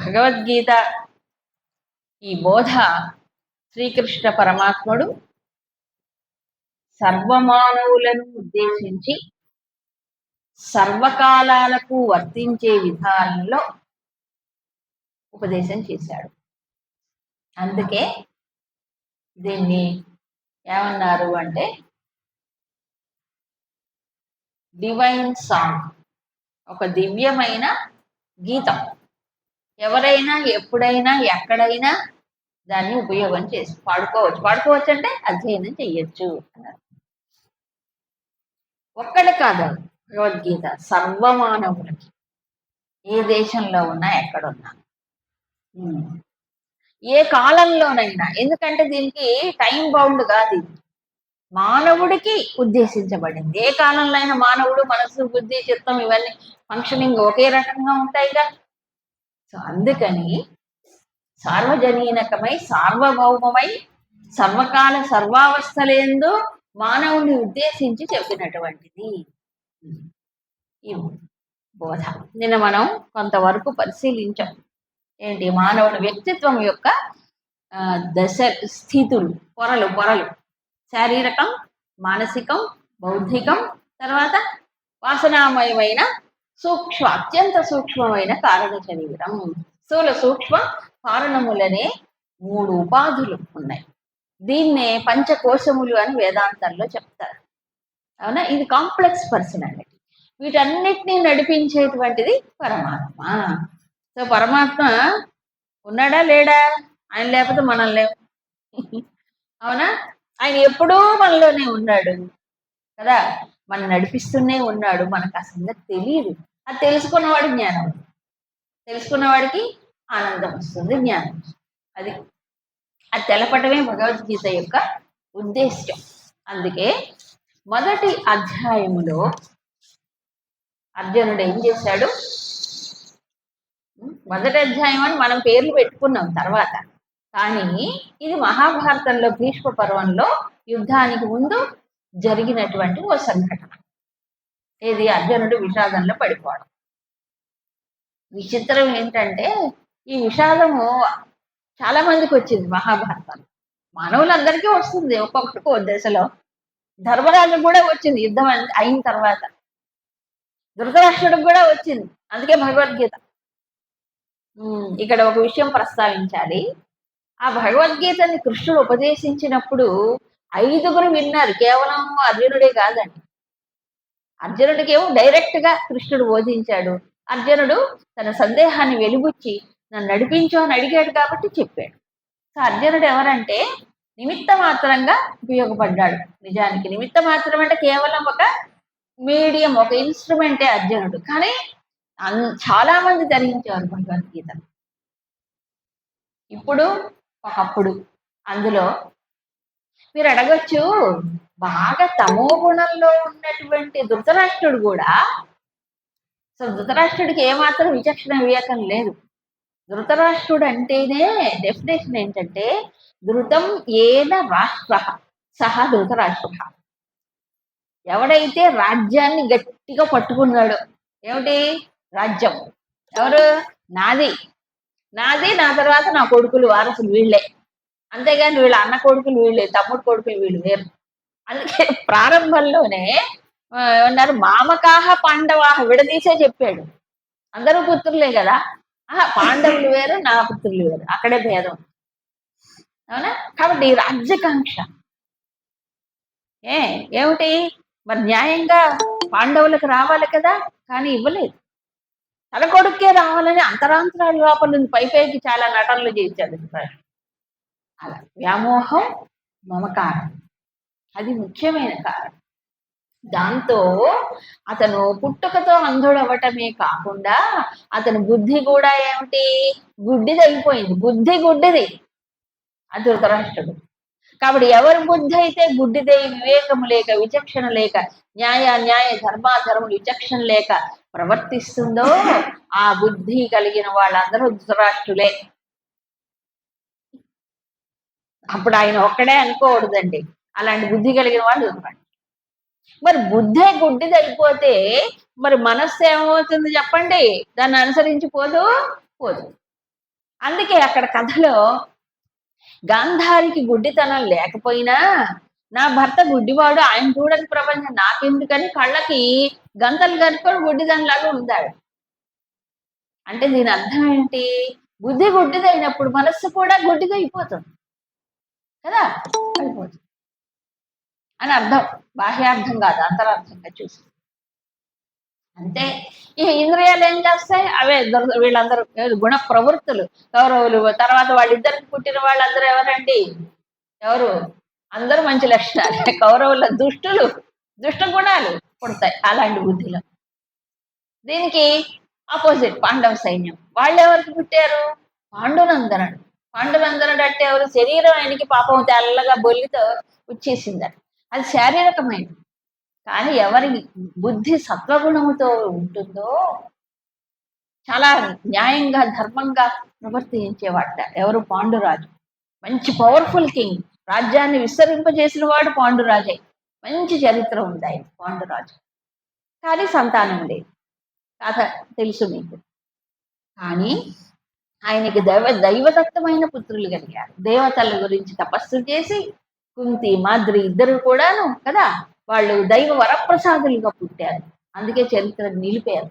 భగవద్గీత ఈ బోధ శ్రీకృష్ణ పరమాత్ముడు సర్వమానవులను ఉద్దేశించి సర్వకాలాలకు వర్తించే విధానంలో ఉపదేశం చేశాడు. అందుకే దీన్ని ఏమన్నారు అంటే డివైన్ సాంగ్, ఒక దివ్యమైన గీతం. ఎవరైనా ఎప్పుడైనా ఎక్కడైనా దాన్ని ఉపయోగం చేసి పాడుకోవచ్చు అంటే అధ్యయనం చెయ్యొచ్చు అన్నారు. ఒక్కడే కాదు, భగవద్గీత సర్వమానవులకి, ఏ దేశంలో ఉన్నా ఎక్కడున్నా ఏ కాలంలోనైనా. ఎందుకంటే దీనికి టైం బౌండ్ కాదు, ఇది మానవుడికి ఉద్దేశించబడింది. ఏ కాలంలో అయినా మానవుడు మనసు, బుద్ధి, చిత్తం ఇవన్నీ ఫంక్షనింగ్ ఒకే రకంగా ఉంటాయిగా. సో అందుకని సార్వజనీనకమై సార్వభౌమమై సర్వకాల సర్వావస్థలందు మానవుని ఉద్దేశించి చెప్పినటువంటిది ఈ బోధ. నిన్న మనం కొంతవరకు పరిశీలించాం. ఏంటి మానవుని వ్యక్తిత్వం యొక్క దశ స్థితులు, పొరలు శారీరకం, మానసికం, బౌద్ధికం, తర్వాత వాసనామయమైన అత్యంత సూక్ష్మమైన కారణ శరీరం. స్థూల సూక్ష్మ కారణములనే 3 ఉపాధులు ఉన్నాయి. దీన్నే పంచకోశములు అని వేదాంతంలో చెప్తారు. అవునా? ఇది కాంప్లెక్స్ పర్సనాలిటీ. వీటన్నిటినీ నడిపించేటువంటిది పరమాత్మ. సో పరమాత్మ ఉన్నాడా లేడా? ఆయన లేకపోతే మనం లేవు. అవునా? ఆయన ఎప్పుడూ మనలోనే ఉన్నాడు కదా, మనం నడిపిస్తూనే ఉన్నాడు. మనకు ఆ సంగతి తెలియదు. అది తెలుసుకున్నవాడికి జ్ఞానం, తెలుసుకున్నవాడికి ఆనందం వస్తుంది, జ్ఞానం. అది తెలపటమే భగవద్గీత యొక్క ఉద్దేశ్యం. అందుకే మొదటి అధ్యాయములో అర్జునుడు ఏం చేశాడు? మొదటి అధ్యాయం అని మనం పేర్లు పెట్టుకున్నాం తర్వాత, కానీ ఇది మహాభారతంలో భీష్మ పర్వంలో యుద్ధానికి ముందు జరిగినటువంటి ఓ సంఘటన. ఏది? అర్జునుడు విషాదంలో పడిపోవడం. విచిత్రం ఏంటంటే ఈ విషాదము చాలా మందికి వచ్చింది మహాభారతం. మానవులందరికీ వస్తుంది ఒక్కొక్కటికో దశలో. ధర్మరాజుకు కూడా వచ్చింది యుద్ధం అయిన తర్వాత, ధృతరాష్ట్రుడికి కూడా వచ్చింది. అందుకే భగవద్గీత. ఇక్కడ ఒక విషయం ప్రస్తావించాలి. ఆ భగవద్గీతని కృష్ణుడు ఉపదేశించినప్పుడు 5గురు విన్నారు, కేవలం అర్జునుడే కాదండి. అర్జునుడికి ఏమో డైరెక్ట్ గా కృష్ణుడు బోధించాడు. అర్జునుడు తన సందేహాన్ని వెలుగుచ్చి నన్ను నడిపించు అని అడిగాడు కాబట్టి చెప్పాడు. సో అర్జునుడు ఎవరంటే నిమిత్త మాత్రంగా ఉపయోగపడ్డాడు. నిజానికి నిమిత్త మాత్రం అంటే కేవలం ఒక మీడియం, ఒక ఇన్స్ట్రుమెంటే అర్జునుడు. కానీ చాలా మంది ధరించారు భగవద్గీత. ఇప్పుడు ఒకప్పుడు అందులో మీరు అడగచ్చు, బాగా తమో గుణంలో ఉన్నటువంటి ధృతరాష్ట్రుడు కూడా, సో ధృతరాష్ట్రుడికి ఏమాత్రం విచక్షణ వివేకం లేదు. ధృతరాష్ట్రుడు అంటేనే డెఫినేషన్ ఏంటంటే ధృతం ఏన రాష్ట్ర సహ ధృతరాష్ట్ర. ఎవడైతే రాజ్యాన్ని గట్టిగా పట్టుకున్నాడో, ఏమిటి రాజ్యం? ఎవరు? నాది, నా తర్వాత నా కొడుకులు వారసులు వీళ్ళే, అంతేగాని వీళ్ళ అన్న కొడుకులు వీళ్ళే, తమ్ముడు కొడుకులు వీళ్ళు వేరు. అందుకే ప్రారంభంలోనే ఏమన్నారు? మామకాహ పాండవాహ విడదీసే చెప్పాడు. అందరూ పుత్రులే కదా, పాండవులు వేరు, నా పుత్రులు వేరు, అక్కడే భేదం. అవునా? కాబట్టి రాజ్యకాంక్ష ఏమిటి మరి? న్యాయంగా పాండవులకు రావాలి కదా, కానీ ఇవ్వలేదు. తన కొడుకే రావాలని అంతరాంతరాల లోపల పైకి చాలా నటనలు చేశాడు. అలా వ్యామోహం, మమకారం, అది ముఖ్యమైన కారణం. దాంతో అతను పుట్టుకతో అంధుడవటమే కాకుండా అతని బుద్ధి కూడా ఏమిటి? గుడ్డిది అయిపోయింది. బుద్ధి గుడ్డిది అది ధృతరాష్ట్రుడు. కాబట్టి ఎవరి బుద్ధి అయితే గుడ్డిదై వివేకము లేక, విచక్షణ లేక, న్యాయ ధర్మాధర్ములు విచక్షణ లేక ప్రవర్తిస్తుందో ఆ బుద్ధి కలిగిన వాళ్ళందరూ ధృతరాష్ట్రులే. అప్పుడు ఆయన ఒక్కడే అనుకోకూడదండి, అలాంటి బుద్ధి కలిగిన వాళ్ళు ధృతరాష్ట్రుడు. మరి బుద్ధే గుడ్డిది అయిపోతే మరి మనస్సు ఏమవుతుంది చెప్పండి? దాన్ని అనుసరించి పోదు. అందుకే అక్కడ కథలో గాంధారికి గుడ్డితనం లేకపోయినా నా భర్త గుడ్డివాడు, ఆయన చూడని ప్రపంచం నాకెందుకని కళ్ళకి గంతలు కట్టుకొని గుడ్డిదానిలాగా ఉందాడు. అంటే దీని అర్థం ఏంటి? బుద్ధి గుడ్డిదైనప్పుడు మనస్సు కూడా గుడ్డిదైపోతుంది కదా, అయిపోతుంది అని అర్థం. బాహ్యార్థం కాదు, అంతరార్థంగా చూసి. అంతే. ఈ ఇంద్రియాలు ఏం చేస్తాయి? అవే వీళ్ళందరూ గుణ ప్రవృత్తులు, కౌరవులు. తర్వాత వాళ్ళిద్దరికి పుట్టిన వాళ్ళందరూ ఎవరండి? ఎవరు? అందరూ మంచి లక్షణాలు. కౌరవుల దుష్టులు, దుష్ట గుణాలు పుడతాయి అలాంటి బుద్ధిలో. దీనికి ఆపోజిట్ పాండవ సైన్యం. వాళ్ళు ఎవరికి పుట్టారు? పాండునందనుడు. పాండునందనుడు అంటే ఎవరు? శరీరం ఆయనకి పాపం తెల్లగా బొల్లితో వచ్చేసిందట. అది శారీరకమైన. కానీ ఎవరి బుద్ధి సత్వగుణముతో ఉంటుందో చాలా న్యాయంగా ధర్మంగా ప్రవర్తించేవాట. ఎవరు? పాండురాజు. మంచి పవర్ఫుల్ కింగ్. రాజ్యాన్ని విస్తరింపజేసిన వాడు పాండురాజే. మంచి చరిత్ర ఉంది ఆయన పాండురాజు. కానీ సంతానం లేదు. కథ తెలుసు మీకు. కానీ ఆయనకి దైవదత్తమైన పుత్రులు కలిగారు. దేవతల గురించి తపస్సు చేసి కుంతి, మాద్రి ఇద్దరు కూడాను కదా, వాళ్ళు దైవ వరప్రసాదులుగా పుట్టారు. అందుకే చరిత్ర నిలిపారు.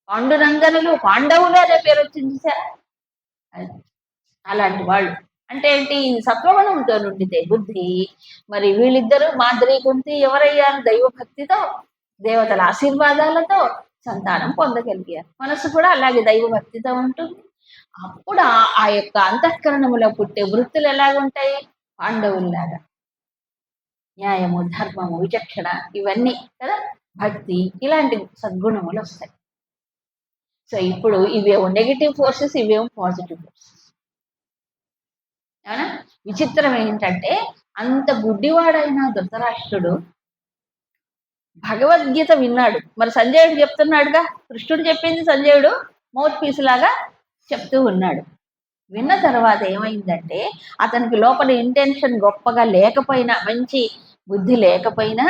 పాండునందనులు, పాండవులు అనే పేరు వచ్చింది సార్. అలాంటి వాళ్ళు అంటే ఏంటి? సత్వగుణంతో నుండితే బుద్ధి. మరి వీళ్ళిద్దరూ మాద్రి, కుంతి ఎవరయ్యారు? దైవభక్తితో, దేవతల ఆశీర్వాదాలతో సంతానం పొందగలిగారు. మనసు కూడా అలాగే దైవభక్తితో ఉంటుంది. అప్పుడు ఆ యొక్క అంతఃకరణములో పుట్టే వృత్తులు ఎలాగుంటాయి? పాండవుల్లాగా న్యాయము, ధర్మము, విచక్షణ, ఇవన్నీ కదా, భక్తి, ఇలాంటి సద్గుణములు వస్తాయి. సో ఇప్పుడు ఇవేమో నెగిటివ్ ఫోర్సెస్, ఇవేమో పాజిటివ్ ఫోర్సెస్. అవునా? విచిత్రం ఏంటంటే అంత గుడ్డివాడైన ధృతరాష్ట్రుడు భగవద్గీత విన్నాడు. మరి సంజయుడు చెప్తున్నాడుగా, కృష్ణుడు చెప్పింది సంజయుడు మౌత్ పీస్ లాగా చెప్తూ ఉన్నాడు. విన్న తర్వాత ఏమైందంటే అతనికి లోపల ఇంటెన్షన్ గొప్పగా లేకపోయినా, మంచి బుద్ధి లేకపోయినా,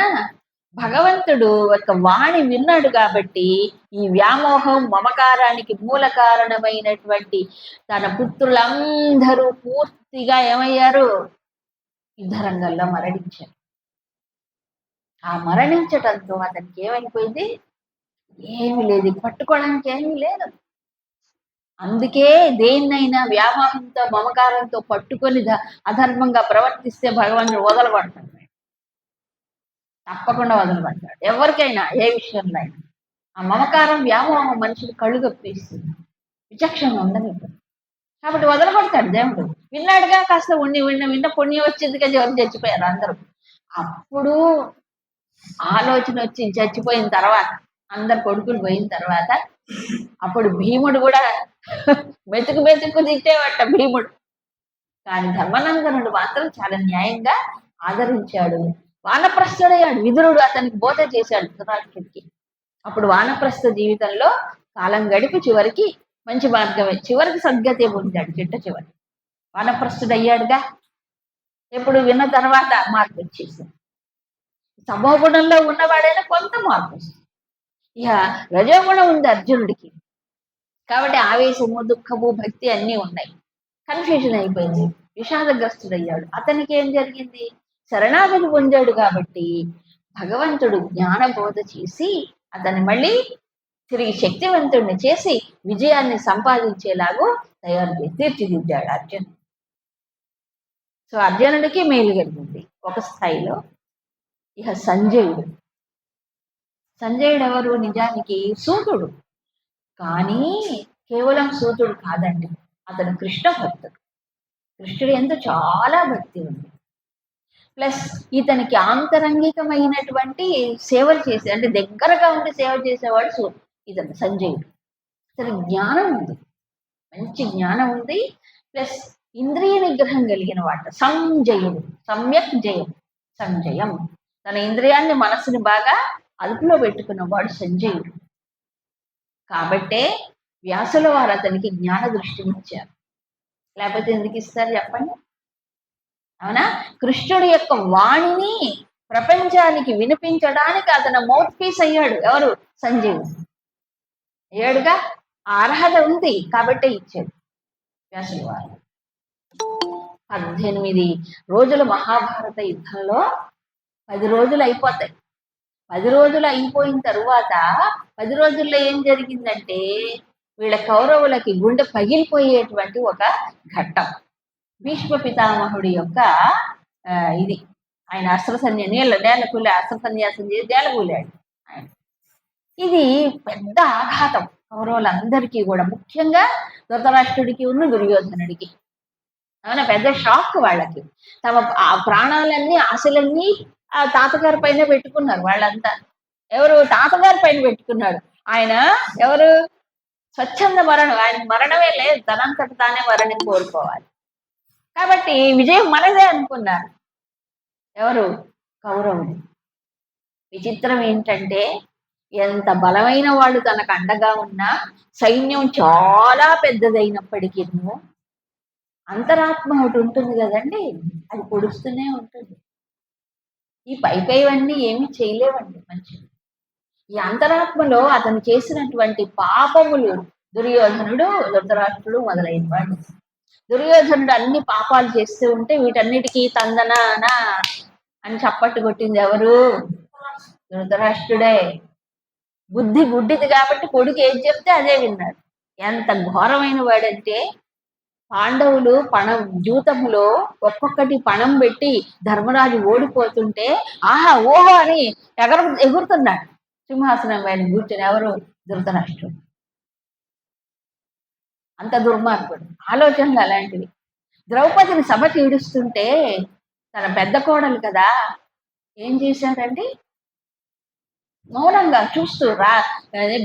భగవంతుడు ఒక వాణి విన్నాడు కాబట్టి ఈ వ్యామోహం, మమకారానికి మూల కారణమైనటువంటి తన పుత్రులందరూ పూర్తిగా ఏమయ్యారు? యుద్ధరంగంలో మరణించారు. ఆ మరణించటంతో అతనికి ఏమైపోయింది? ఏమి లేదు, పట్టుకోవడానికి ఏమీ లేదు. అందుకే దేన్నైనా వ్యామోహంతో, మమకారంతో పట్టుకొని అధర్మంగా ప్రవర్తిస్తే భగవంతుడు వదలబడతాడు. తప్పకుండా వదలబడతాడు. ఎవరికైనా, ఏ విషయంలో అయినా. ఆ మమకారం, వ్యామోహం మనిషిని కళ్ళు కప్పేస్తుంది, విచక్షణ ఉండదు. కాబట్టి వదలబడతాడు దేవుడు. విన్నాడుగా, కాస్త విన్న పుణ్యం వచ్చిందిగా, ఎవరు చచ్చిపోయారు అందరూ. అప్పుడు ఆలోచన వచ్చి చచ్చిపోయిన తర్వాత, అందరు కొడుకులు పోయిన తర్వాత, అప్పుడు భీముడు కూడా మెతుకు తిట్టేవట భీముడు. కానీ ధర్మనందనుడు మాత్రం చాలా న్యాయంగా ఆదరించాడు. వానప్రస్థుడయ్యాడు. విదురుడు అతనికి బోధ చేశాడు ధృతరాష్ట్రుడికి. అప్పుడు వానప్రస్థ జీవితంలో కాలం గడిపి చివరికి మంచి మార్గమే, చివరికి సద్గతి పొందాడు. చివరి వానప్రస్థుడయ్యాడుగా. ఎప్పుడు విన్న తర్వాత మార్పు వచ్చేసింది. తమోగుణంలో ఉన్నవాడైనా కొంత మార్పు వస్తుంది. ఇక రజోగుణం ఉంది అర్జునుడికి. కాబట్టి ఆవేశము, దుఃఖము, భక్తి అన్నీ ఉన్నాయి. కన్ఫ్యూజన్ అయిపోయింది, విషాదగ్రస్తుడయ్యాడు. అతనికి ఏం జరిగింది? శరణాగతి పొందాడు కాబట్టి భగవంతుడు జ్ఞానబోధ చేసి అతన్ని మళ్ళీ తిరిగి శక్తివంతుడిని చేసి విజయాన్ని సంపాదించేలాగూ తీర్చిదిద్దాడు అర్జునుడు. సో అర్జునుడికి మేలు కలిగింది ఒక స్థాయిలో. ఇక సంజయుడు ఎవరు? నిజానికి సూతుడు. కానీ కేవలం సూతుడు కాదండి, అతను కృష్ణ భక్తుడు. కృష్ణుడు ఎందు చాలా భక్తి ఉంది. ప్లస్ ఇతనికి ఆంతరంగికమైనటువంటి సేవలు చేసే, అంటే దగ్గరగా ఉండి సేవ చేసేవాడు ఇతను సంజయుడు. ఇతని జ్ఞానం ఉంది, మంచి జ్ఞానం ఉంది. ప్లస్ ఇంద్రియ నిగ్రహం కలిగిన వాట సంజయుడు. సమ్యక్ జయం, సంజయం. తన ఇంద్రియాన్ని, మనస్సుని బాగా అదుపులో పెట్టుకున్నవాడు సంజయుడు. కాబట్టే వ్యాసుల వారు అతనికి జ్ఞాన దృష్టిని ఇచ్చారు. లేకపోతే ఎందుకు ఇస్తారు చెప్పండి? అవునా? కృష్ణుడి యొక్క వాణిని ప్రపంచానికి వినిపించడానికి అతను మౌత్ పీస్ అయ్యాడు. ఎవరు? సంజయుడు అయ్యాడుగా. ఆ అర్హత ఉంది కాబట్టే ఇచ్చాడు. వ్యాసుల వారు 18 రోజుల మహాభారత యుద్ధంలో 10 రోజులు అయిపోతాయి. 10 రోజులు అయిపోయిన తరువాత 10 రోజుల్లో ఏం జరిగిందంటే వీళ్ళ కౌరవులకి గుండె పగిలిపోయేటువంటి ఒక ఘట్టం. భీష్మ పితామహుడి యొక్క ఇది ఆయన నేలకూలి అస్త్ర సన్యాసం చేసి నేలకూలాడు ఆయన. ఇది పెద్ద ఆఘాతం కౌరవులందరికీ కూడా, ముఖ్యంగా ధృతరాష్ట్రుడికి ఉన్న దుర్యోధనుడికి. అవునా, పెద్ద షాక్ వాళ్ళకి. తమ ప్రాణాలన్నీ ఆశలన్నీ ఆ తాతగారి పైన పెట్టుకున్నారు వాళ్ళంతా. ఎవరు? తాతగారి పైన పెట్టుకున్నాడు ఆయన. ఎవరు? స్వచ్ఛంద మరణం. ఆయన మరణమే లేదు, తనంతట తానే మరణం కోరుకోవాలి. కాబట్టి విజయం మనదే అనుకున్నారు ఎవరు? కౌరవుడు. విచిత్రం ఏంటంటే ఎంత బలమైన వాళ్ళు తనకు అండగా ఉన్నా, సైన్యం చాలా పెద్దదైనప్పటికీ అంతరాత్మ ఒకటి ఉంటుంది కదండి, అది పొడుస్తూనే ఉంటుంది. ఈ పైవన్నీ ఏమీ చేయలేవండి మంచిది. ఈ అంతరాత్మలో అతను చేసినటువంటి పాపములు, దుర్యోధనుడు, ధృతరాష్ట్రుడు మొదలైన వాడు. దుర్యోధనుడు అన్ని పాపాలు చేస్తూ ఉంటే వీటన్నిటికీ తందనా అని చప్పట్టు కొట్టింది ఎవరు? ధృతరాష్ట్రుడే. బుద్ధి గుడ్డిది కాబట్టి కొడుకు ఏం చెప్తే అదే విన్నాడు. ఎంత ఘోరమైన వాడంటే పాండవులు జూతములో ఒక్కొక్కటి పణం పెట్టి ధర్మరాజు ఓడిపోతుంటే ఆహా ఓహో అని ఎగురుతున్నాడు సింహాసనం పైన కూర్చొని. ఎవరు? ధృతరాష్ట్రుడు. అంత దుర్మార్గుడు. ఆలోచనలు అలాంటివి. ద్రౌపదిని సభకి ఈడుస్తుంటే తన పెద్ద కోడలు కదా, ఏం చేశాడంటే మౌనంగా చూస్తూ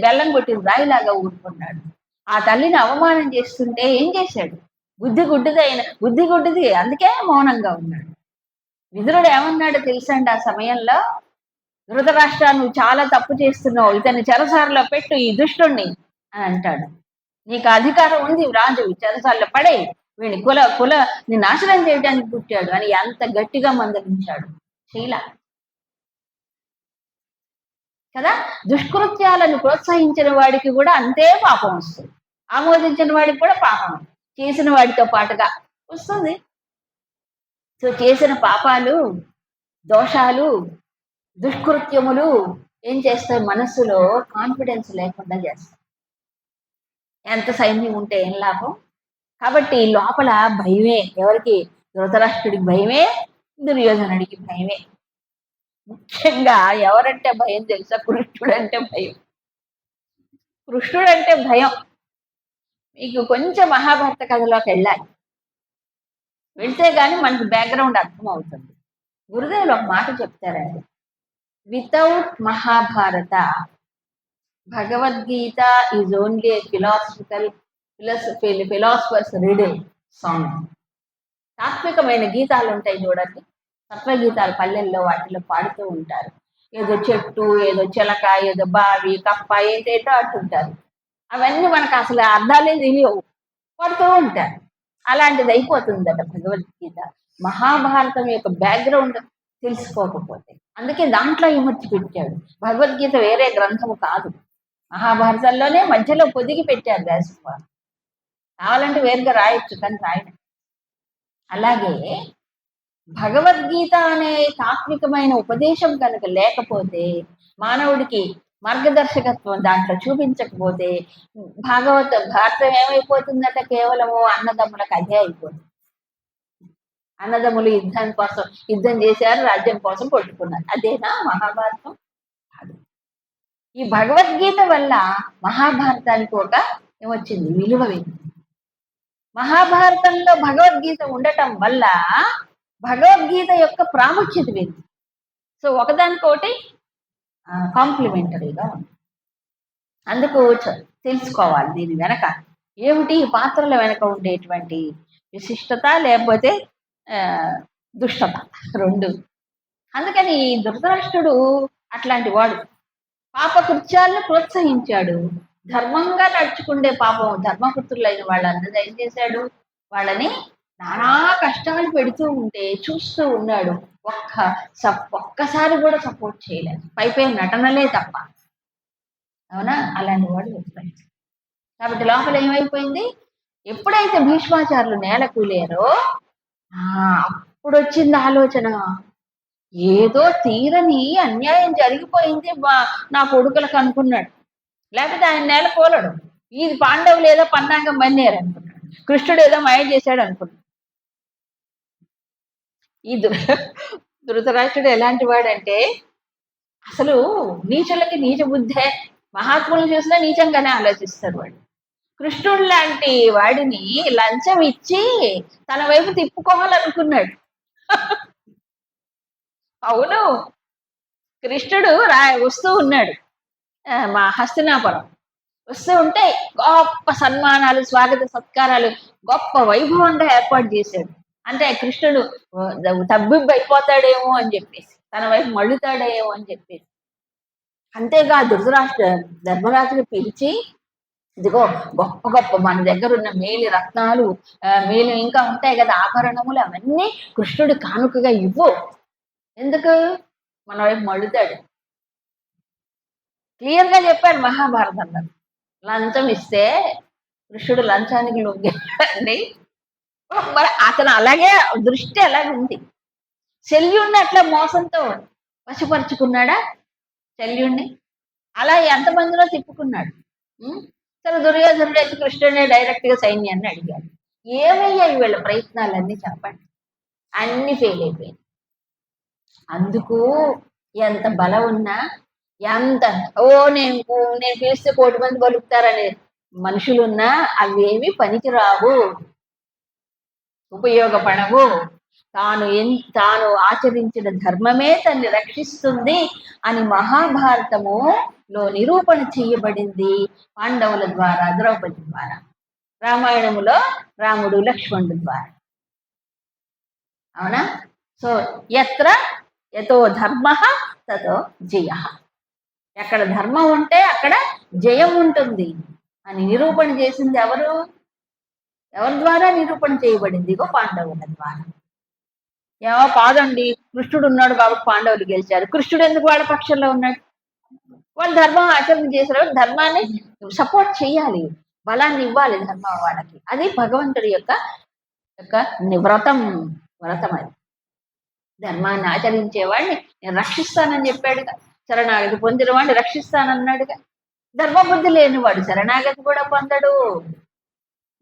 బెల్లం కొట్టి రాయిలాగా ఊరుకున్నాడు. ఆ తల్లిని అవమానం చేస్తుంటే ఏం చేశాడు? బుద్ధి గుడ్డిది, అందుకే మౌనంగా ఉన్నాడు. విదురుడు ఏమన్నాడు తెలుసండి ఆ సమయంలో? ధృతరాష్ట్ర, నువ్వు చాలా తప్పు చేస్తున్నావు, ఇతన్ని చెరసాలలో పెట్టు, ఈ దుష్టుణ్ణి అని అంటాడు. నీకు అధికారం ఉంది, రాజు చెరసాలలో పడే, వీడిని నీ నాశనం చేయడానికి పుట్టాడు అని ఎంత గట్టిగా మందలించాడు. శీల కదా. దుష్కృత్యాలను ప్రోత్సహించిన వాడికి కూడా అంతే పాపం వస్తుంది, ఆమోదించిన వాడికి కూడా పాపం చేసిన వాడితో పాటుగా వస్తుంది. సో చేసిన పాపాలు, దోషాలు, దుష్కృత్యములు ఏం చేస్తాయి? మనస్సులో కాన్ఫిడెన్స్ లేకుండా చేస్తాయి. ఎంత సైన్యం ఉంటే ఏం లాభం? కాబట్టి లోపల భయమే. ఎవరికి? ధృతరాష్ట్రుడికి భయమే, దుర్యోధనుడికి భయమే. ముఖ్యంగా ఎవరంటే భయం తెలుసా? కృష్ణుడంటే భయం. కృష్ణుడంటే భయం. మీకు కొంచెం మహాభారత కథలోకి వెళ్ళాలి, వెళ్తే గాని మనకి బ్యాక్గ్రౌండ్ అర్థం అవుతుంది. గురుదేవులు ఒక మాట చెప్తారండి, without Mahabharata Bhagavad Gita is only a philosophers reading song. తాత్వికమైన గీతాలు ఉంటాయి చూడండి, తత్వగీతాలు పల్లెల్లో వాటిలో పాడుతూ ఉంటారు. ఏదో చెట్టు, ఏదో చిలక, ఏదో బావి, కప్ప, ఏంటేటో అంటుంటారు. అవన్నీ మనకు అసలు అర్థాలే తెలియవు, పడుతూ ఉంటారు. అలాంటిది అయిపోతుందట భగవద్గీత. మహాభారతం యొక్క బ్యాక్గ్రౌండ్ తెలుసుకోకపోతే. అందుకే దాంట్లో విమర్చి పెట్టాడు. భగవద్గీత వేరే గ్రంథము కాదు, మహాభారతంలోనే మధ్యలో పొదిగి పెట్టారు వ్యాసవారు. కావాలంటే వేరుగా రాయొచ్చు, కానీ రాయడం. అలాగే భగవద్గీత అనే తాత్వికమైన ఉపదేశం కనుక లేకపోతే, మానవుడికి మార్గదర్శకత్వం దాంట్లో చూపించకపోతే, భారతం ఏమైపోతుందట? కేవలము అన్నదమ్ముల కథే అయిపోతుంది. అన్నదమ్ములు యుద్ధం చేశారు, రాజ్యం కోసం కొట్టుకున్నారు. అదేనా మహాభారతం? కాదు. ఈ భగవద్గీత వల్ల మహాభారతానికి ఒక ఏమొచ్చింది? విలువ వెళ్ళింది. మహాభారతంలో భగవద్గీత ఉండటం వల్ల భగవద్గీత యొక్క ప్రాముఖ్యత వెళ్ళింది. సో ఒకదానికోటి కాంప్లిమెంటరీగా ఉంది. అందుకు తెలుసుకోవాలి దీని వెనక ఏమిటి, ఈ పాత్రల వెనక ఉండేటువంటి విశిష్టత, లేకపోతే దుష్టత, రెండు. అందుకని ధృతరాష్ట్రుడు అట్లాంటి వాడు. పాపకృత్యాలను ప్రోత్సహించాడు. ధర్మంగా నడుచుకుండే ధర్మపుత్రులైన వాళ్ళందరూ ఏం చేశాడు? వాళ్ళని నానా కష్టాలు పెడుతూ ఉంటే చూస్తూ ఉన్నాడు. ఒక్కసారి కూడా సపోర్ట్ చేయలేదు, పైపై నటనలే తప్ప. అవునా? అలాంటి వాడు ధృతరాష్ట్రుడు. కాబట్టి లోపల ఏమైపోయింది? ఎప్పుడైతే భీష్మాచార్యులు నేల కూలేరో అప్పుడు వచ్చింది ఆలోచన, ఏదో తీరని అన్యాయం జరిగిపోయింది నా కొడుకులకు అనుకున్నాడు. లేకపోతే ఆయన నేల కూలడు. ఇది పాండవులు ఏదో పన్నాంగం మన్నేరు అనుకున్నాడు, కృష్ణుడు ఏదో మాయ చేశాడు అనుకున్నాడు. ఈ ధృతరాష్ట్రుడు ఎలాంటి వాడంటే అసలు నీచులకి నీచ బుద్ధే, మహాత్ములను చూసినా నీచంగానే ఆలోచిస్తారు వాడు. కృష్ణుడు లాంటి వాడిని లంచం ఇచ్చి తన వైపు తిప్పుకోవాలనుకున్నాడు. అవును, కృష్ణుడు వస్తూ ఉన్నాడు మా హస్తినాపురం. వస్తూ ఉంటే గొప్ప సన్మానాలు, స్వాగత సత్కారాలు గొప్ప వైభవంగా ఏర్పాటు చేశాడు. అంటే కృష్ణుడు తబ్బిబ్బైపోతాడేమో అని చెప్పేసి, తన వైపు మళ్ళుతాడేమో అని చెప్పేసి. అంతేగా ధర్మరాజుని పిలిచి, ఇదిగో గొప్ప గొప్ప మన దగ్గర ఉన్న మేలి రత్నాలు, మేలు ఇంకా ఉంటాయి కదా ఆభరణములు, అవన్నీ కృష్ణుడి కానుకగా ఇవ్వు. ఎందుకు? మన వైపు మళ్ళుతాడు. క్లియర్గా చెప్పాడు మహాభారతంలో. లంచం ఇస్తే కృష్ణుడు లంచానికి లొంగాడండి. మరి అతను అలాగే దృష్టి అలాగే ఉంది. శల్యుణ్ణి అట్లా మోసంతో వశపరుచుకున్నాడా? శల్యుణ్ణి అలా ఎంతమందిలో తిప్పుకున్నాడు. సరే, దుర్యోధనుడు అయితే కృష్ణుడిని డైరెక్ట్ గా సైన్యాన్ని అడిగాడు. ఏమయ్యాయి వీళ్ళ ప్రయత్నాలన్నీ చెప్పండి? అన్ని ఫెయిల్ అయిపోయాయి. అందుకు ఎంత బలం ఉన్నా, ఎంత నేను పిలిస్తే 1,000 మంది పలుకుతారనే మనుషులున్నా అవేమి పనికిరావు, ఉపయోగపడవు. తాను ఆచరించిన ధర్మమే తన్ని రక్షిస్తుంది అని మహాభారతములో నిరూపణ చేయబడింది పాండవుల ద్వారా, ద్రౌపది ద్వారా, రామాయణములో రాముడు లక్ష్మణుడు ద్వారా. అవునా? సో యతో ధర్మ తతో జయ. ఎక్కడ ధర్మం ఉంటే అక్కడ జయం ఉంటుంది అని నిరూపణ చేసింది ఎవరి ద్వారా నిరూపణ చేయబడింది? ఇగో పాండవుల ద్వారా. ఏమో కాదండి, కృష్ణుడు ఉన్నాడు కాబట్టి పాండవులు గెలిచారు. కృష్ణుడు ఎందుకు వాళ్ళ పక్షంలో ఉన్నాడు? వాళ్ళు ధర్మం ఆచరణ చేసిన ధర్మాన్ని సపోర్ట్ చేయాలి, బలాన్ని ఇవ్వాలి ధర్మం వాళ్ళకి. అది భగవంతుడి యొక్క వ్రతం అది. ధర్మాన్ని ఆచరించేవాడిని నేను రక్షిస్తానని చెప్పాడుగా. శరణాగతి పొందిన వాడిని రక్షిస్తానన్నాడుగా. ధర్మబుద్ధి లేనివాడు శరణాగతి కూడా పొందడు,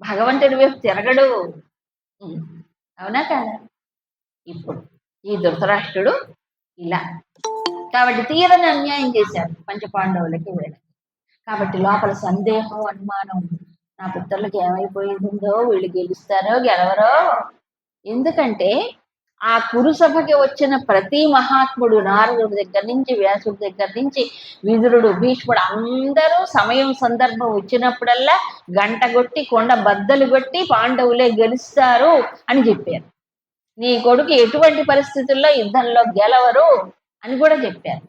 భగవంతుడి వైపు తిరగడు. అవునా కాదా? ఇప్పుడు ఈ ధృతరాష్ట్రుడు ఇలా కాబట్టి తీరని అన్యాయం చేశారు పంచపాండవులకి వీళ్ళకి. కాబట్టి లోపల సందేహం, అనుమానం, నా పుత్రులకి ఏమైపోయిందో, వీళ్ళు గెలుస్తారో గెలవరో. ఎందుకంటే ఆ కురుసభకి వచ్చిన ప్రతి మహాత్ముడు, నారదుడి దగ్గర నుంచి, వ్యాసుడి దగ్గర నుంచి, విదురుడు, భీష్ముడు, అందరూ సమయం సందర్భం వచ్చినప్పుడల్లా గంట కొట్టి కొండ బద్దలు కొట్టి పాండవులే గెలుస్తారు అని చెప్పారు. నీ కొడుకు ఎటువంటి పరిస్థితుల్లో యుద్ధంలో గెలవరు అని కూడా చెప్పారు.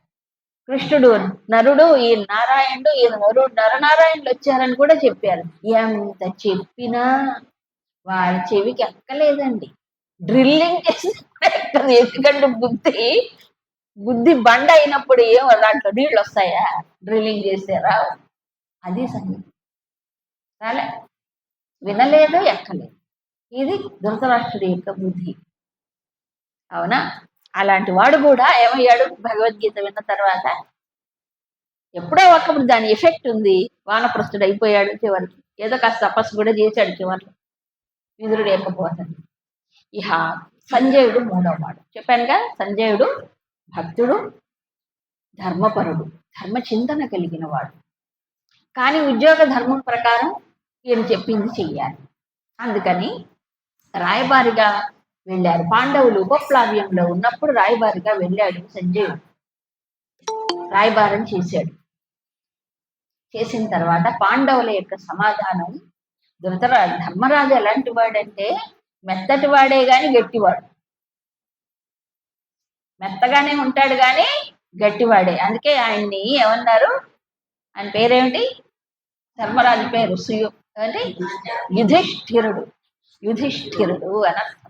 కృష్ణుడు నరుడు, ఈ నారాయణుడు, ఈ నరనారాయణులు వచ్చారని కూడా చెప్పారు. ఎంత చెప్పినా వారి చెవికి ఎక్కలేదండి. డ్రిల్లింగ్ చేసి ఎందుకంటే బుద్ధి బండ అయినప్పుడు ఏమో దాంట్లో నీళ్ళు వస్తాయా? డ్రిల్లింగ్ చేసారా? అది సంగతి. రాలే, వినలేదు, ఎక్కలేదు. ఇది ధృతరాష్ట్రుడి యొక్క బుద్ధి. అవునా? అలాంటి వాడు కూడా ఏమయ్యాడు? భగవద్గీత విన్న తర్వాత ఎప్పుడో ఒకప్పుడు దాని ఎఫెక్ట్ ఉంది, వానప్రస్థుడు అయిపోయాడు. చివరికి ఏదో కాస్త తపస్సు కూడా చేశాడు చివరికి, విదురుడు లేకపోతాడు. ఇహ సంజయుడు మూడవ వాడు. చెప్పానుగా, సంజయుడు భక్తుడు, ధర్మపరుడు, ధర్మచింతన కలిగిన వాడు. కానీ ఉద్యోగ ధర్మం ప్రకారం ఈయన చెప్పింది చెయ్యాలి. అందుకని రాయబారిగా వెళ్ళారు. పాండవులు ఉపప్లావ్యంలో ఉన్నప్పుడు రాయబారిగా వెళ్ళాడు సంజయుడు. రాయబారం చేశాడు. చేసిన తర్వాత పాండవుల యొక్క సమాధానం, ధర్మరాజు ఎలాంటి వాడంటే మెత్తటి వాడే గాని గట్టివాడు. మెత్తగానే ఉంటాడు కానీ గట్టివాడే. అందుకే ఆయన్ని ఏమన్నారు? ఆయన పేరేమిటి? ధర్మరాజు పేరు అంటే యుధిష్ఠిరుడు. యుధిష్ఠిరుడు అని అర్థం.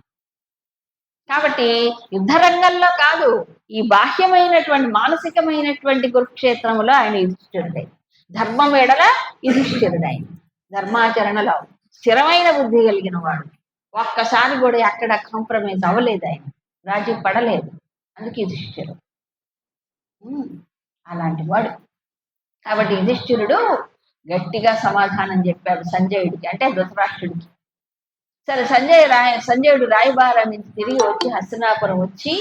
కాబట్టి యుద్ధ రంగంలో కాదు, ఈ బాహ్యమైనటువంటి మానసికమైనటువంటి కురుక్షేత్రంలో ఆయన యుధిష్ఠిరుడే. ధర్మం ఎడల యుధిష్ఠిరుడు ఆయన, ధర్మాచరణలో స్థిరమైన బుద్ధి కలిగిన వాడు. ఒక్కసారి కూడా ఎక్కడ కాంప్రమైజ్ అవ్వలేదు, ఆయన రాజీ పడలేదు. అందుకే యుధిష్ఠిరుడు అలాంటి వాడు. కాబట్టి యుధిష్ఠిరుడు గట్టిగా సమాధానం చెప్పాడు సంజయుడికి, అంటే ధృతరాష్ట్రుడికి. సరే, సంజయుడు రాయబారం నుంచి తిరిగి వచ్చి హస్తినాపురం వచ్చి,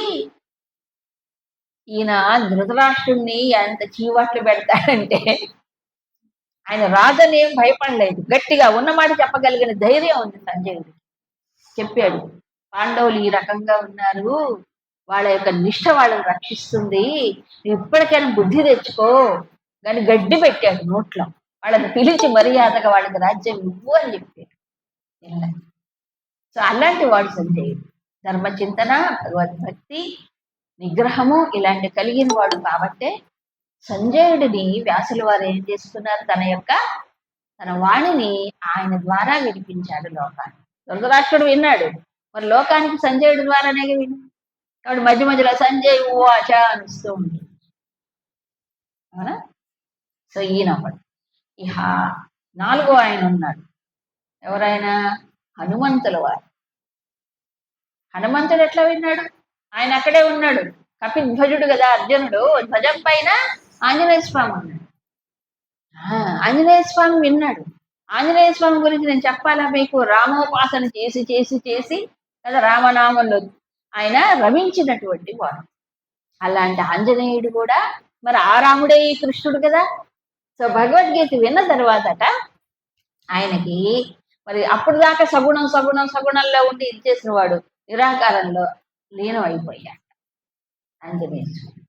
ఈయన ధృతరాష్ట్రుడిని ఎంత చీవాట్లు పెడతాడంటే, ఆయన రాజని ఏం భయపడలేదు, గట్టిగా ఉన్నమాట చెప్పగలిగిన ధైర్యం ఉంది సంజయుడికి. చెప్పాడు, పాండవులు ఈ రకంగా ఉన్నారు, వాళ్ళ యొక్క నిష్ఠ వాళ్ళని రక్షిస్తుంది, ఇప్పటికైనా బుద్ధి తెచ్చుకో. కానీ గడ్డి పెట్టాడు నోట్లో, వాళ్ళని పిలిచి మర్యాదగా వాళ్ళకి రాజ్యం ఇవ్వు అని చెప్పాడు. సో అలాంటి వాడు సంజయుడు. ధర్మచింతన, భగవద్భక్తి, నిగ్రహము ఇలాంటి కలిగిన వాడు. కాబట్టే సంజయుడిని వ్యాసుల వారు ఏం చేస్తున్నారు, తన వాణిని ఆయన ద్వారా వినిపించాడు లోకానికి. ధృతరాష్ట్రుడు విన్నాడు, మరి లోకానికి సంజయుడి ద్వారానే విని. కాబట్టి మధ్య మధ్యలో సంజయ్ ఉవాచ అనిస్తూ ఉంటుంది. అవునా? సో ఈయన ఒకడు. ఇహ నాలుగో ఆయన ఉన్నాడు. ఎవరైనా? హనుమంతుల వారు. హనుమంతుడు ఎట్లా విన్నాడు? ఆయన అక్కడే ఉన్నాడు, కపిధ్వజుడు కదా అర్జునుడు, ధ్వజం పైన ఆంజనేయ స్వామి ఉన్నాడు. ఆంజనేయ స్వామి విన్నాడు. ఆంజనేయ స్వామి గురించి నేను చెప్పాలా మీకు? రామోపాసన చేసి చేసి చేసి కదా రామనామంలో ఆయన రమించినటువంటి వాడు. అలాంటి ఆంజనేయుడు కూడా మరి ఆ రాముడే ఈ కృష్ణుడు కదా. సో భగవద్గీత విన్న తర్వాతట ఆయనకి మరి అప్పుడు దాకా సగుణంలో ఉండి ఇది చేసిన వాడు నిరాకారంలో లీనం అయిపోయాడు ఆంజనేయ స్వామి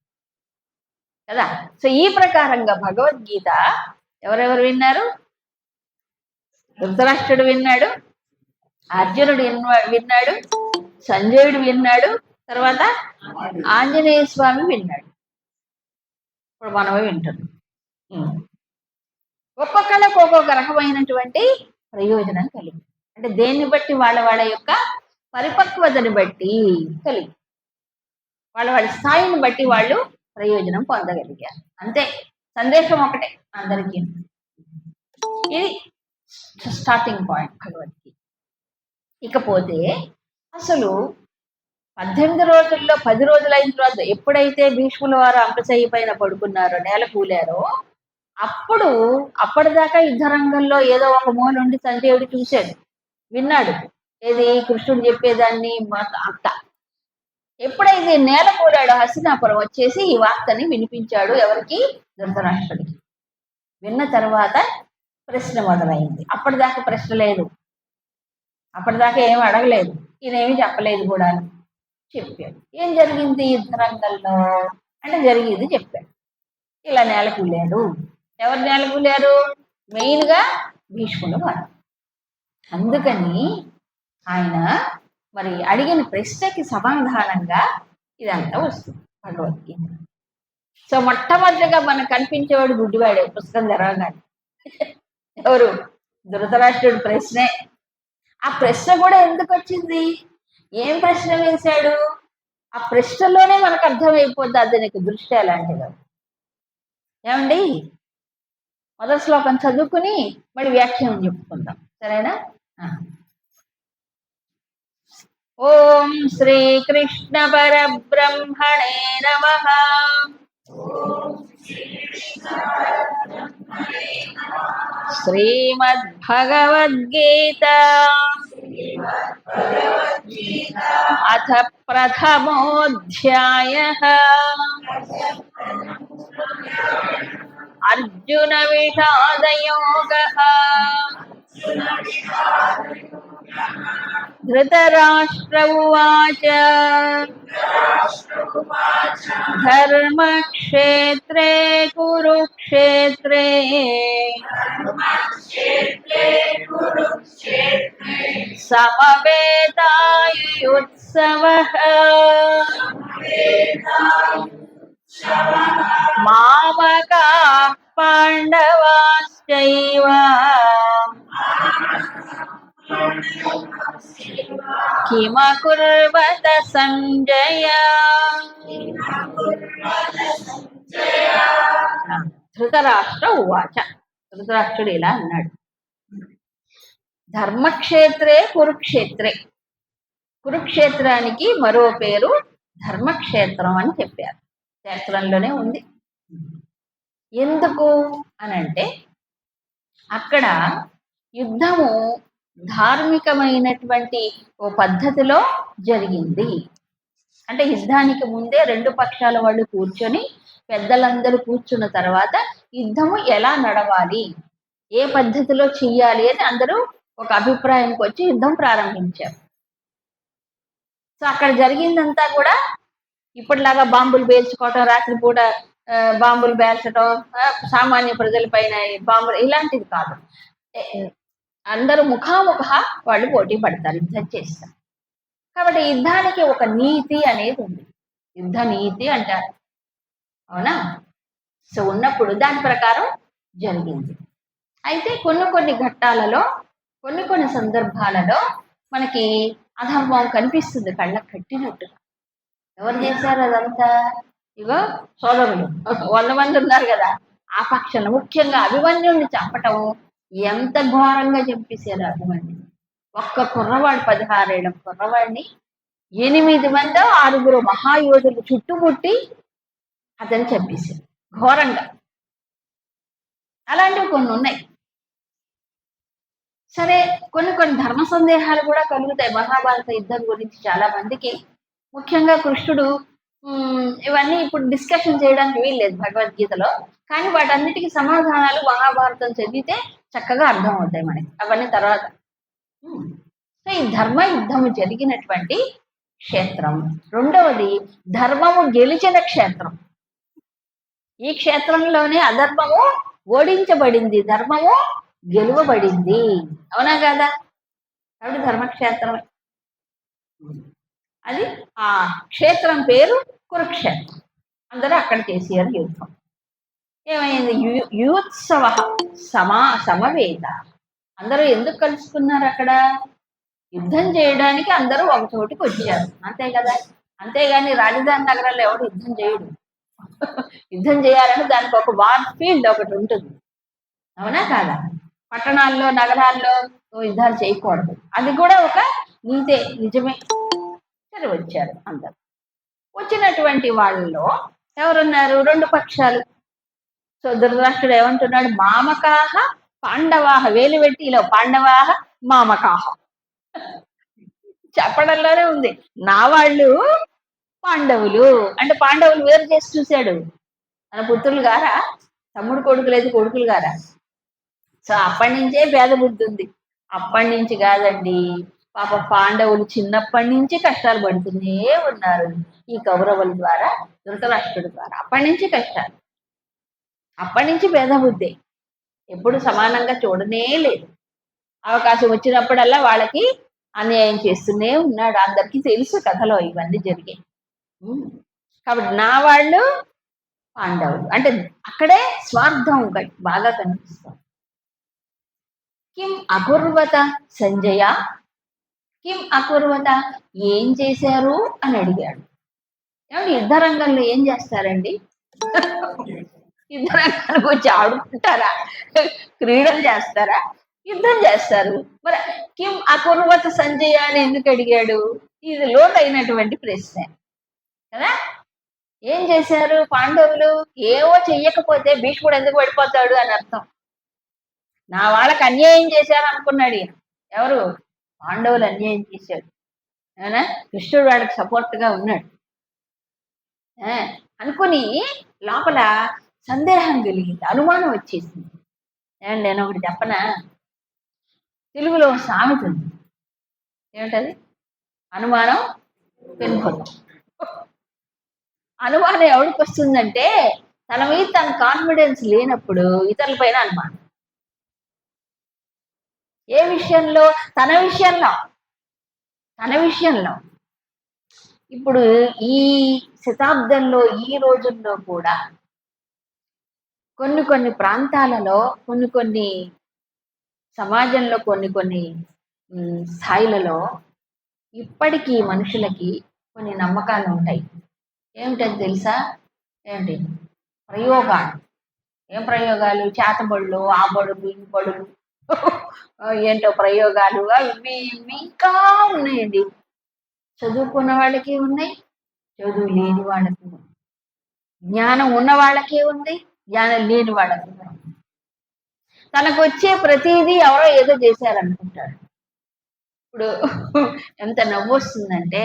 కదా. సో ఈ ప్రకారంగా భగవద్గీత ఎవరెవరు విన్నారు? ధృతరాష్ట్రుడు విన్నాడు, అర్జునుడు విన్నాడు, సంజయుడు విన్నాడు, తర్వాత ఆంజనేయ స్వామి విన్నాడు. ఇప్పుడు మనమే వింటున్నాం. ఒక్కొక్కళ్ళకు ఒక్కొక్క రకమైనటువంటి ప్రయోజనం కలిగి, అంటే దేన్ని బట్టి వాళ్ళ యొక్క పరిపక్వతని బట్టి కలిగి, వాళ్ళ స్థాయిని బట్టి వాళ్ళు ప్రయోజనం పొందగలిగారు. అంతే, సందేశం ఒకటే అందరికీ. ఇది స్టార్టింగ్ పాయింట్ భగవద్గీత. ఇకపోతే అసలు 18 రోజుల్లో 10 రోజులు అయిన తర్వాత ఎప్పుడైతే భీష్ముల వారు అంపశయ్య పైన పడుకున్నారో, నేల కూలారో, అప్పటిదాకా యుద్ధరంగంలో ఏదో ఒక మూలుండి సంజయుడు చూశాడు, విన్నాడు, ఏది కృష్ణుడు చెప్పేదాన్ని అంత. ఎప్పుడైతే నేల కూలాడో హస్తినాపురం వచ్చేసి ఈ వార్తని వినిపించాడు. ఎవరికి? ధృతరాష్ట్రుడికి. విన్న తర్వాత ప్రశ్న మొదలైంది. అప్పటిదాకా ప్రశ్న లేదు, అప్పటిదాకా ఏమి అడగలేదు, ఈయనేమి చెప్పలేదు కూడా. చెప్పాడు ఏం జరిగింది యుద్ధరంగంలో అంటే జరిగింది చెప్పాడు. ఇలా నేల కూలాడు. ఎవరు నేల కూలారు? మెయిన్గా భీష్ముడు వారు. అందుకని ఆయన మరి అడిగిన ప్రశ్నకి సమాధానంగా ఇదంతా వస్తుంది భగవద్గీత. సో మొట్టమొదటిగా మనకు కనిపించేవాడు గుడ్డివాడే పుస్తకం తెరవగానే. ఎవరు? ధృతరాష్ట్రుడు ప్రశ్నే. ఆ ప్రశ్న కూడా ఎందుకు వచ్చింది? ఏం ప్రశ్న వేశాడు? ఆ ప్రశ్నలోనే మనకు అర్థమైపోద్ది అతనికి దృష్టి ఎలాంటిదో. ఏమండి, మొదటి శ్లోకం చదువుకుని మళ్ళీ వ్యాఖ్యానం చెప్పుకుందాం, సరేనా? ఓం శ్రీకృష్ణ పరబ్రహ్మణే నమః. శ్రీమద్భగవద్గీత అథ ప్రథమోऽధ్యాయః. అర్జున విషాదయోగః. ధృతరాష్ట్ర ఉవాచ ధర్మక్షేత్రే కురుక్షేత్రే సమవేతాయుత్సవః. మామకాః పాండవాశ్చైవ కిమకుర్వత సంజయ. ధృతరాష్ట్ర ఉవాచ. ధృతరాష్ట్రుడు ఇలా అన్నాడు, ధర్మక్షేత్రే కురుక్షేత్రే, కురుక్షేత్రానికి మరో పేరు ధర్మక్షేత్రం అని చెప్పారు. శాస్త్రంలోనే ఉంది. ఎందుకు అనంటే అక్కడ యుద్ధము ధార్మికమైనటువంటి ఓ పద్ధతిలో జరిగింది. అంటే యుద్ధానికి ముందే రెండు పక్షాల వాళ్ళు కూర్చొని, పెద్దలందరూ కూర్చున్న తర్వాత యుద్ధము ఎలా నడవాలి, ఏ పద్ధతిలో చెయ్యాలి అని అందరూ ఒక అభిప్రాయానికి వచ్చి యుద్ధం ప్రారంభించారు. సో అక్కడ జరిగిందంతా కూడా ఇప్పటిలాగా బాంబులు పేల్చుకోవటం, రాత్రిపూట బాంబులు పేల్చడం, సామాన్య ప్రజల పైన బాంబులు, ఇలాంటిది కాదు. అందరూ ముఖాముఖ వాళ్ళు పోటీ పడతారు, యుద్ధం చేస్తారు. కాబట్టి యుద్ధానికి ఒక నీతి అనేది ఉంది, యుద్ధ నీతి అంటారు. అవునా? సో ఉన్నప్పుడు దాని ప్రకారం జరిగింది. అయితే కొన్ని ఘట్టాలలో, కొన్ని సందర్భాలలో మనకి అధర్మం కనిపిస్తుంది కళ్ళకు కట్టినట్టుగా. ఎవరు చేశారు అదంతా? ఇగో సోదరులు 100 మంది ఉన్నారు కదా, ఆ పక్షంలో ముఖ్యంగా అభిమన్యుడిని చంపటం ఎంత ఘోరంగా చంపేశారు. అభిమన్యు ఒక్క కుర్రవాడు, 16 ఏళ్ళ కుర్రవాడిని 8 మందో 6 మహాయోధులు చుట్టుముట్టి అతన్ని చంపేశారు ఘోరంగా. అలాంటివి కొన్ని ఉన్నాయి. సరే, కొన్ని ధర్మ సందేహాలు కూడా కలుగుతాయి మహాభారత యుద్ధం గురించి చాలా మందికి. ముఖ్యంగా కృష్ణుడు ఇవన్నీ ఇప్పుడు డిస్కషన్ చేయడానికి వీల్లేదు భగవద్గీతలో, కానీ వాటన్నిటికీ సమాధానాలు మహాభారతం చదివితే చక్కగా అర్థమవుతాయి మనకి. అవన్నీ తర్వాత. సో ఈ ధర్మ యుద్ధము జరిగినటువంటి క్షేత్రం. రెండవది ధర్మము గెలిచిన క్షేత్రం. ఈ క్షేత్రంలోనే అధర్మము ఓడించబడింది, ధర్మము గెలువబడింది. అవునా కదా? కాబట్టి ధర్మక్షేత్రం. అది ఆ క్షేత్రం పేరు కురుక్షేత్రం. అందరూ అక్కడ చేసారు యుద్ధం. ఏమైంది? యూత్సవ సమవేత. అందరూ ఎందుకు కలుసుకున్నారు అక్కడ? యుద్ధం చేయడానికి అందరూ ఒక చోటికి వచ్చారు, అంతే కదా. అంతేగాని రాజధాని నగరాల్లో ఎవడు యుద్ధం చేయడు. యుద్ధం చేయాలంటే దానికి ఒక వార్ ఫీల్డ్ ఒకటి ఉంటుంది. అవునా కాదా? పట్టణాల్లో, నగరాల్లో యుద్ధాలు చేయకూడదు. అది కూడా ఒక నీతే, నిజమే. సరే, వచ్చారు అందరు. వచ్చినటువంటి వాళ్ళలో ఎవరున్నారు? 2 పక్షాలు. సో ధృతరాష్ట్రుడు ఏమంటున్నాడు? మామకాహ పాండవాహ. వేలు పెట్టి ఇలా పాండవాహ మామకాహ చెప్పడంలోనే ఉంది. నా వాళ్ళు పాండవులు అంటే పాండవులు వేరు చేసి చూశాడు. మన పుత్రులు గారా, తమ్ముడు కొడుకులేదు, కొడుకులు గారా. సో అప్పటి నుంచే భేద బుద్ధి ఉంది. అప్పటి నుంచి కాదండి, పాప పాండవులు చిన్నప్పటి నుంచి కష్టాలు పడుతూనే ఉన్నారు ఈ కౌరవుల ద్వారా, ధృతరాష్ట్రుడి ద్వారా. అప్పటి నుంచి కష్టాలు, అప్పటి నుంచి భేద బుద్ధి. ఎప్పుడు సమానంగా చూడనే లేదు. అవకాశం వచ్చినప్పుడల్లా వాళ్ళకి అన్యాయం చేస్తూనే ఉన్నాడు. అందరికీ తెలుసు కథలో ఇవన్నీ జరిగాయి. కాబట్టి నా వాళ్ళు పాండవులు అంటే అక్కడే స్వార్థం బాగా కనిపిస్తాం. కిం అకుర్వత సంజయ, కిం అకుర్వత, ఏం చేశారు అని అడిగాడు. ఏమంటే యుద్ధ రంగంలో ఏం చేస్తారండి? యుద్ధ రంగానికి వచ్చి ఆడుకుంటారా? క్రీడలు చేస్తారా? యుద్ధం చేస్తారు. మరి కిం అకుర్వత సంజయ అని ఎందుకు అడిగాడు? ఇది లోతైనటువంటి ప్రశ్న కదా. ఏం చేశారు పాండవులు? ఏవో చెయ్యకపోతే భీష్ముడు ఎందుకు పడిపోతాడు అని అర్థం. నా వాళ్ళకి అన్యాయం చేశారు అనుకున్నాడు ఈయన. ఎవరు? పాండవులు అన్యాయం చేశాడు. అవునా? కృష్ణుడు వాడికి సపోర్ట్ గా ఉన్నాడు అనుకుని లోపల సందేహం కలిగింది, అనుమానం వచ్చేసింది. ఏమండి నేను ఒకటి చెప్పనా? తెలుగులో సామెత ఉంది, ఏమిటది? అనుమానం పెనుభూతం. అనుమానం ఎవరికి వస్తుందంటే తన మీద తన కాన్ఫిడెన్స్ లేనప్పుడు ఇతరుల పైన అనుమానం. ఏ విషయంలో? తన విషయంలో. ఇప్పుడు ఈ శతాబ్దంలో, ఈ రోజుల్లో కూడా కొన్ని ప్రాంతాలలో, కొన్ని సమాజంలో, కొన్ని స్థాయిలలో ఇప్పటికీ మనుషులకి కొన్ని నమ్మకాలు ఉంటాయి. ఏమిటది తెలుసా? ఏంటి? ప్రయోగాలు. ఏం ప్రయోగాలు? చేతబడులు, ఆ బడులు, ఈ బడులు, ఏంటో ప్రయోగాలు అవి ఇవి ఇంకా ఉన్నాయండి. చదువుకున్న వాళ్ళకి ఉన్నాయి, చదువు లేని వాళ్ళకి ఉంది. జ్ఞానం ఉన్న వాళ్ళకే ఉంది, జ్ఞానం లేని వాళ్ళకి ఉంది. తనకు వచ్చే ప్రతిదీ ఎవరో ఏదో చేశారనుకుంటాడు. ఇప్పుడు ఎంత నవ్వు వస్తుందంటే,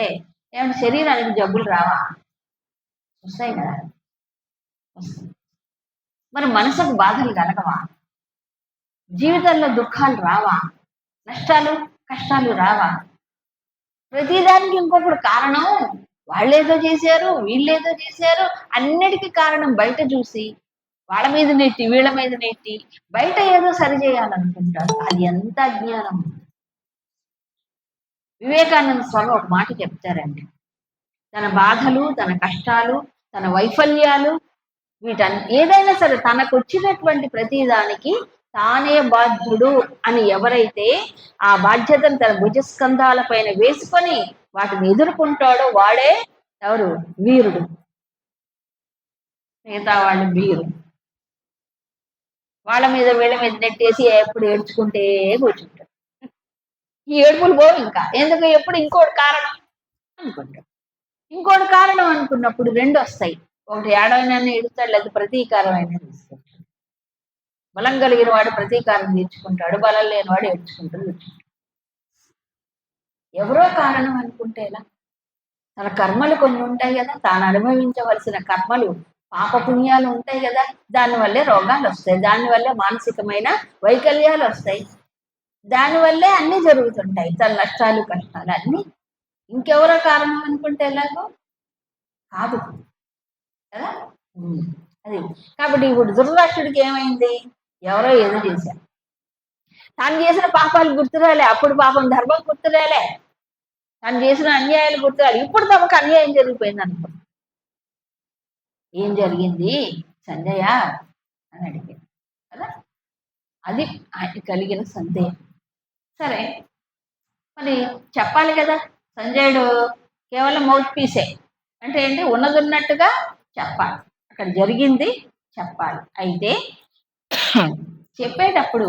ఏమైనా శరీరానికి జబ్బులు రావా? వస్తాయి కదా, వస్తాయి. మరి మనసుకు బాధలు కలగవా? జీవితంలో దుఃఖాలు రావా? నష్టాలు కష్టాలు రావా? ప్రతిదానికి ఇంకొకడు కారణం, వాళ్ళేదో చేశారు, వీళ్ళేదో చేశారు, అన్నిటికీ కారణం బయట చూసి వాళ్ళ మీద నెట్టి వీళ్ళ మీద నెట్టి బయట ఏదో సరి చేయాలనుకుంటారు. అది ఎంత అజ్ఞానం. వివేకానంద స్వామి ఒక మాట చెప్తారండి. తన బాధలు, తన కష్టాలు, తన వైఫల్యాలు, ఏదైనా సరే తనకు వచ్చినటువంటి ప్రతిదానికి తానే బాధ్యుడు అని ఎవరైతే ఆ బాధ్యతను తన భుజస్కంధాల పైన వేసుకొని వాటిని ఎదుర్కొంటాడో వాడే ఎవరు? వీరుడు. మిగతా వాళ్ళు వీరుడు. వాళ్ళ మీద వీళ్ళ మీద నెట్టేసి ఎప్పుడు ఏడ్చుకుంటే కూర్చుంటాడు. ఈ ఏడుపులు పోవు ఇంకా. ఎందుకు? ఎప్పుడు ఇంకోటి కారణం అనుకుంటాడు. ఇంకోటి కారణం అనుకున్నప్పుడు రెండు వస్తాయి. ఒకటి ఏడవైనా ఏడుస్తాడు, లేదా ప్రతీకారం అయినా తీసుకుంటాడు. బలం కలిగిన వాడు ప్రతీకారం తీర్చుకుంటాడు, బలం లేని వాడు ఏడ్చుకుంటాడు. ఎవరో కారణం అనుకుంటే ఎలా? తన కర్మలు కొన్ని ఉంటాయి కదా, తాను అనుభవించవలసిన కర్మలు, పాపపుణ్యాలు ఉంటాయి కదా, దానివల్లే రోగాలు వస్తాయి, దానివల్లే మానసికమైన వైకల్యాలు వస్తాయి, దానివల్లే అన్ని జరుగుతుంటాయి, తన నష్టాలు కష్టాలు అన్ని. ఇంకెవరో కారణం అనుకుంటే ఎలాగో కాదు కదా. అది కాబట్టి ఇప్పుడు ధృతరాష్ట్రుడికి ఏమైంది? ఎవరో ఏదో చేశారు. తాను చేసిన పాపాలు గుర్తురాలే, అప్పుడు పాపం ధర్మం గుర్తురాలే, తను చేసిన అన్యాయాలు గుర్తురాలి. ఇప్పుడు తమకు అన్యాయం జరిగిపోయింది అనుకో. ఏం జరిగింది సంజయ అని అడిగాడు కదా. అది ఆయన కలిగిన సందేహం. సరే, మరి చెప్పాలి కదా. సంజయుడు కేవలం మౌత్ పీసే. అంటే ఏంటి? ఉన్నది ఉన్నట్టుగా చెప్పాలి, అక్కడ జరిగింది చెప్పాలి. అయితే చెప్పేటప్పుడు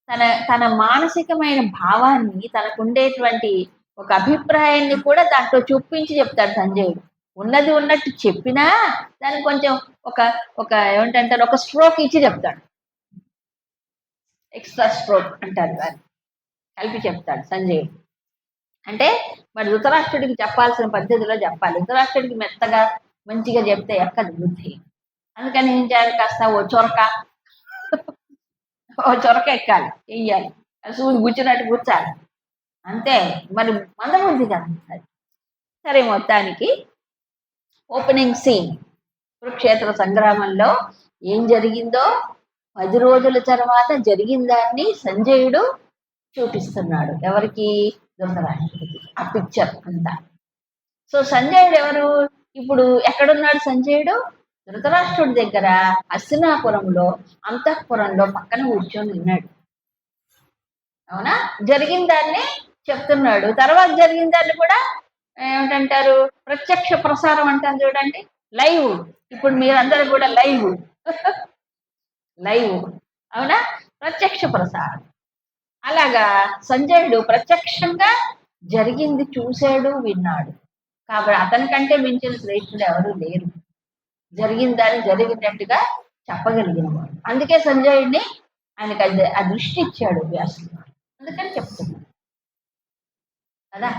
తన తన మానసికమైన భావాన్ని, తనకు ఉండేటువంటి ఒక అభిప్రాయాన్ని కూడా దాంట్లో చూపించి చెప్తాడు సంజయుడు. ఉన్నది ఉన్నట్టు చెప్పినా దానికి కొంచెం ఒక ఒక ఏమంటారు, ఒక స్ట్రోక్ ఇచ్చి చెప్తాడు. ఎక్స్ట్రా స్ట్రోక్ అంటారు దాన్ని, కలిపి చెప్తాడు సంజయుడు. అంటే మరి ధృతరాష్ట్రుడికి చెప్పాల్సిన పద్ధతిలో చెప్పాలి. ధృతరాష్ట్రుడికి మెత్తగా మంచిగా చెప్తే ఎక్కదు బుద్ధి. అందుకని ఏం చేయాలి? కాస్త ఓ చొరక ఎక్కాలి, వెయ్యాలి, సూది గుచ్చినట్టు కూర్చాలి, అంతే. మరి మందబుద్ధి కదా అది. సరే, మొత్తానికి ఓపెనింగ్ సీన్ కురుక్షేత్ర సంగ్రామంలో ఏం జరిగిందో 10 రోజుల తర్వాత జరిగిన దాన్ని సంజయుడు చూపిస్తున్నాడు. ఎవరికి? ధృతరాష్ట్రుడికి ఆ పిక్చర్ అంతా. సో సంజయుడు ఎవరు? ఇప్పుడు ఎక్కడున్నాడు సంజయుడు? ధృతరాష్ట్రుడి దగ్గర హస్తినాపురంలో అంతఃపురంలో పక్కన కూర్చొని ఉన్నాడు. అవునా? జరిగిన దాన్ని చెప్తున్నాడు. తర్వాత జరిగిన దాన్ని కూడా ఏమిటంటారు? ప్రత్యక్ష ప్రసారం అంటారు చూడండి, లైవ్. ఇప్పుడు మీరందరూ కూడా లైవ్ లైవ్, అవునా? ప్రత్యక్ష ప్రసారం. అలాగా సంజయుడు ప్రత్యక్షంగా జరిగింది చూశాడు, విన్నాడు. కాబట్టి అతనికంటే మించిన శ్రేష్ఠుడు ఎవరు లేరు. జరిగిన దాన్ని జరిగినట్టుగా చెప్పగలిగిన వాడు. అందుకే సంజయుడిని ఆయనకి ఆ దృష్టి ఇచ్చాడు వ్యాసుడు. అందుకని చెప్తున్నాడు కదా.